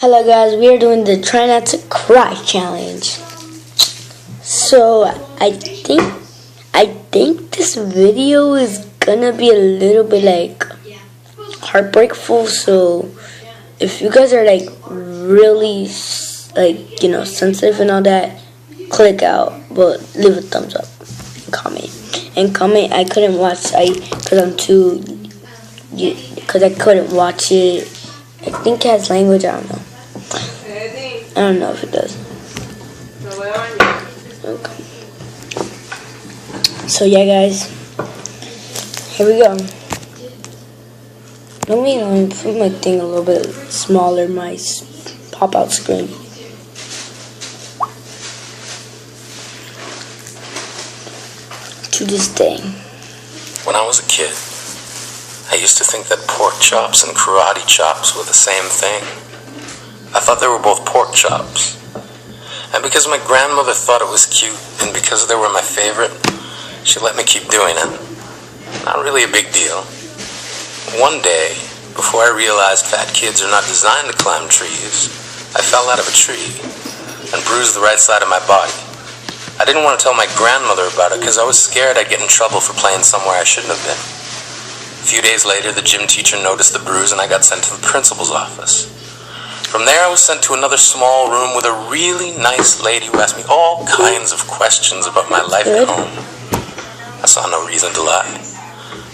Hello guys, we are doing the try not to cry challenge. So I think this video is gonna be a little bit like heartbreakful. So if you guys are like really like sensitive and all that, click out, but leave a thumbs up, comment. I couldn't watch because I couldn't watch it. I think it has language. I don't know if it does. Okay. So yeah, guys, here we go. Let me put my thing a little bit smaller, my pop-out screen. To this day. When I was a kid, I used to think that pork chops and karate chops were the same thing. I thought they were both pork chops. And because my grandmother thought it was cute, and because they were my favorite, she let me keep doing it. Not really a big deal. One day, before I realized fat kids are not designed to climb trees, I fell out of a tree and bruised the right side of my body. I didn't want to tell my grandmother about it because I was scared I'd get in trouble for playing somewhere I shouldn't have been. A few days later, the gym teacher noticed the bruise and I got sent to the principal's office. From there, I was sent to another small room with a really nice lady who asked me all kinds of questions about my life at home. I saw no reason to lie.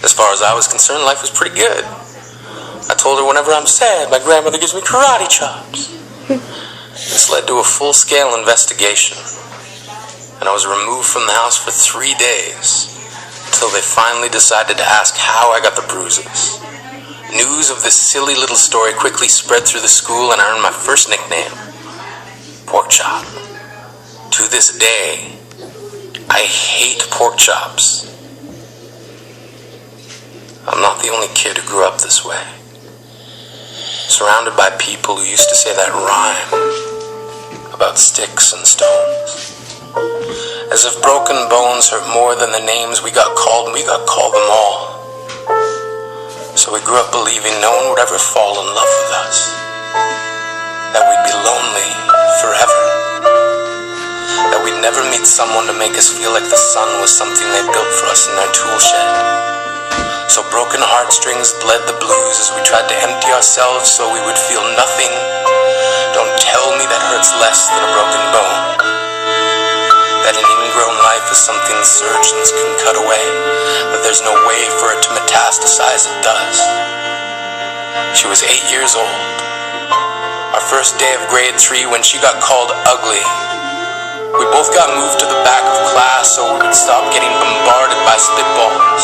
As far as I was concerned, life was pretty good. I told her whenever I'm sad, my grandmother gives me karate chops. This led to a full-scale investigation, and I was removed from the house for 3 days, until they finally decided to ask how I got the bruises. News of this silly little story quickly spread through the school, and I earned my first nickname, Pork Chop. To this day, I hate pork chops. I'm not the only kid who grew up this way. Surrounded by people who used to say that rhyme about sticks and stones. As if broken bones hurt more than the names we got called, and we got called them all. So we grew up believing no one would ever fall in love with us. That we'd be lonely forever. That we'd never meet someone to make us feel like the sun was something they built for us in their tool shed. So broken heartstrings bled the blues as we tried to empty ourselves so we would feel nothing. Don't tell me that hurts less than a broken bone. That an ingrown life is something surgeons can cut away, that there's no way for it to metastasize, it does. She was 8 years old. Our first day of grade 3 when she got called ugly. We both got moved to the back of class so we would stop getting bombarded by spitballs.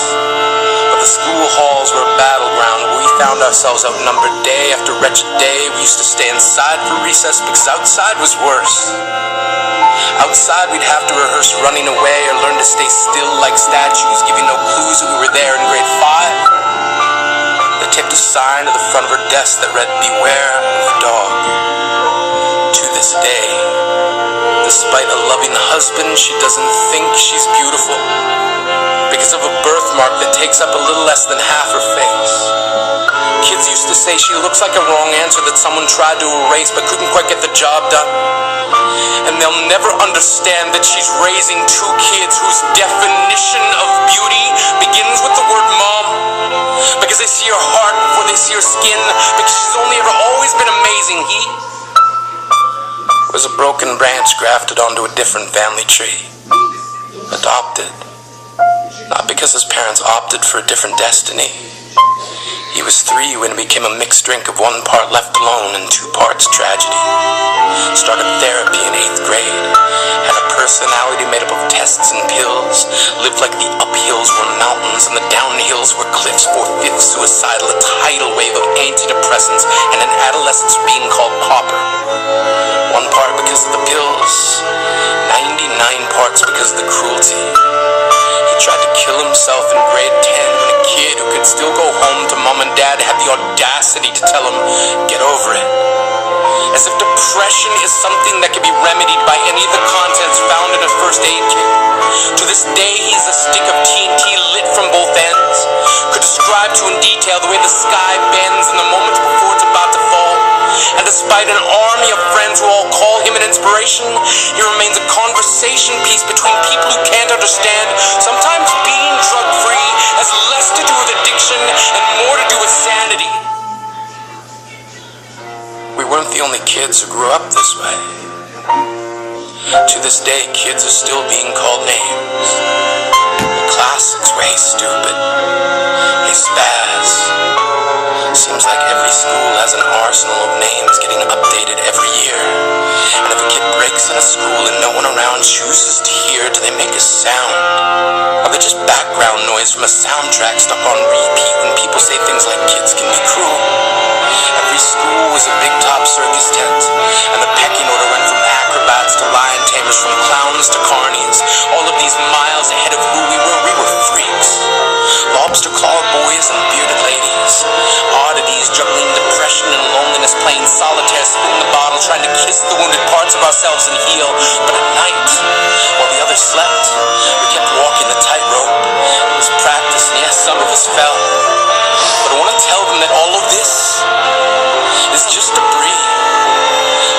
But the school halls were a battleground where we found ourselves outnumbered day after wretched day. We used to stay inside for recess because outside was worse. Outside we'd have to rehearse running away or learn to stay still like statues, giving no clues that we were there in grade 5. They taped a sign to the front of her desk that read, "Beware of dog." To this day, despite a loving husband, she doesn't think she's beautiful because of a birthmark that takes up a little less than half her face. Kids used to say she looks like a wrong answer that someone tried to erase but couldn't quite get the job done. And they'll never understand that she's raising 2 kids whose definition of beauty begins with the word mom. Because they see her heart before they see her skin. Because she's only ever always been amazing. He was a broken branch grafted onto a different family tree. Adopted. Not because his parents opted for a different destiny. He was 3 when it became a mixed drink of 1 part left alone and 2 parts tragedy. Started therapy in 8th grade. Had a personality made up of tests and pills. Lived like the uphills were mountains and the downhills were cliffs. 4/5 suicidal, a tidal wave of antidepressants, and an adolescence being called pauper. 1 part because of the pills. 99 parts because of the cruelty. He tried to kill himself in grade 10 when a kid who could still go home to mom and dad had the audacity to tell him, "Get over it." As if depression is something that can be remedied by any of the contents found in a first aid kit. To this day, he's a stick of TNT lit from both ends. Could describe to in detail the way the sky bends in the moment before it's about to fall. And despite an celebration. He remains a conversation piece between people who can't understand. Sometimes being drug-free has less to do with addiction and more to do with sanity. We weren't the only kids who grew up this way. To this day, kids are still being called names. The classics were "Hey stupid," "Hey spaz." Seems like every school has an arsenal of names getting updated every year. And if a kid breaks in a school and no one around chooses to hear, do they make a sound? Or they just background noise from a soundtrack stuck on repeat when people say things like kids can be cruel? Every school was a big top circus tent, and the pecking order went from acrobats to lion tamers, from clowns to carnies. All of these miles ahead of who we were freaks. Lobster claw boys and bearded ladies. Oddities juggling depression and loneliness, playing solitaire, spitting the bottle, trying to kiss the wounded parts of ourselves and heal. But at night, while the others slept, we kept walking the tightrope. It was practice, and yes, some of us fell. But I want to tell them that all of this is just debris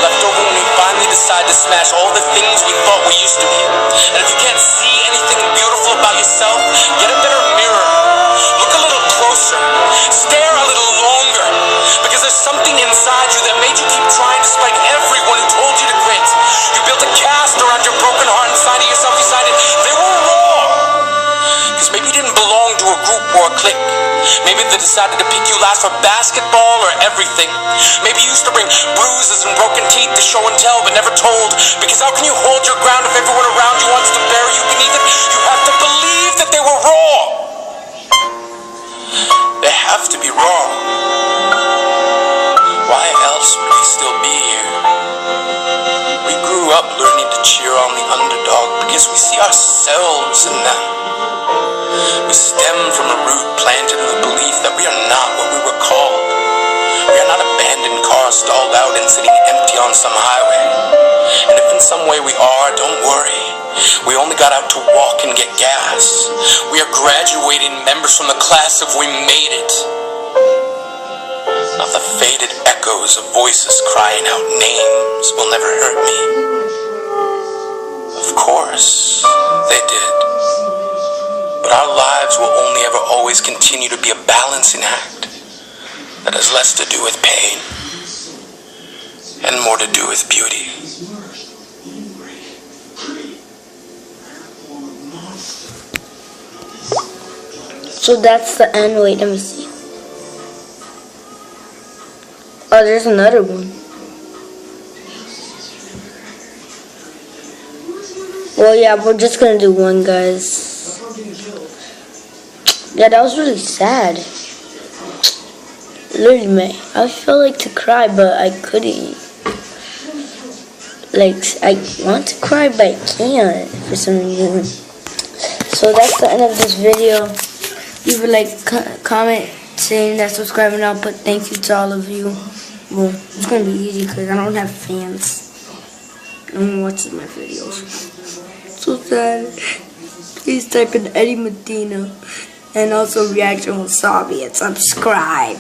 left over when we finally decide to smash all the things we thought we used to be. And if you can't see anything beautiful about yourself, get a better mirror. Look a little closer. Stare a little longer. Because there's something inside you that made you keep trying despite everyone who told you to quit. You built a cast around your broken heart inside of yourself. Decided they were wrong. Because maybe you didn't belong to a group or a clique. Maybe they decided to pick you last for basketball or everything. Maybe you used to bring bruises and broken teeth to show and tell but never told. Because how can you hold your ground if everyone around you wants to bury you beneath it? You have to believe that they were wrong. They have to be wrong. Why else would we still be here? We grew up learning to cheer on the underdog because we see ourselves in them. We stem from a root planted in the belief that we are not what we were called. We are not abandoned cars stalled out and sitting empty on some highway. And if in some way we are, don't worry. We only got out to walk and get gas. We are graduating members from the class of "We made it." Not the faded echoes of voices crying out names will never hurt me. Of course, they did. But our lives will only ever always continue to be a balancing act that has less to do with pain and more to do with beauty. So that's the end. Wait, let me see. Oh, there's another one. Well, yeah, we're just gonna do one, guys. Yeah, that was really sad. Literally, man, I felt like to cry, but I couldn't. Like, I want to cry, but I can't for some reason. So that's the end of this video. Leave a like, comment, saying that, subscribe, and I'll put thank you to all of you. Well, it's gonna be easy because I don't have fans. No one watches my videos. So sad. Please type in Eddie Medina. And also Reaction Wasabi and subscribe.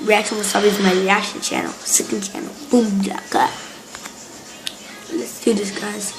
Reaction Wasabi is my reaction channel, second channel. Boom, jacka. Let's do this, guys.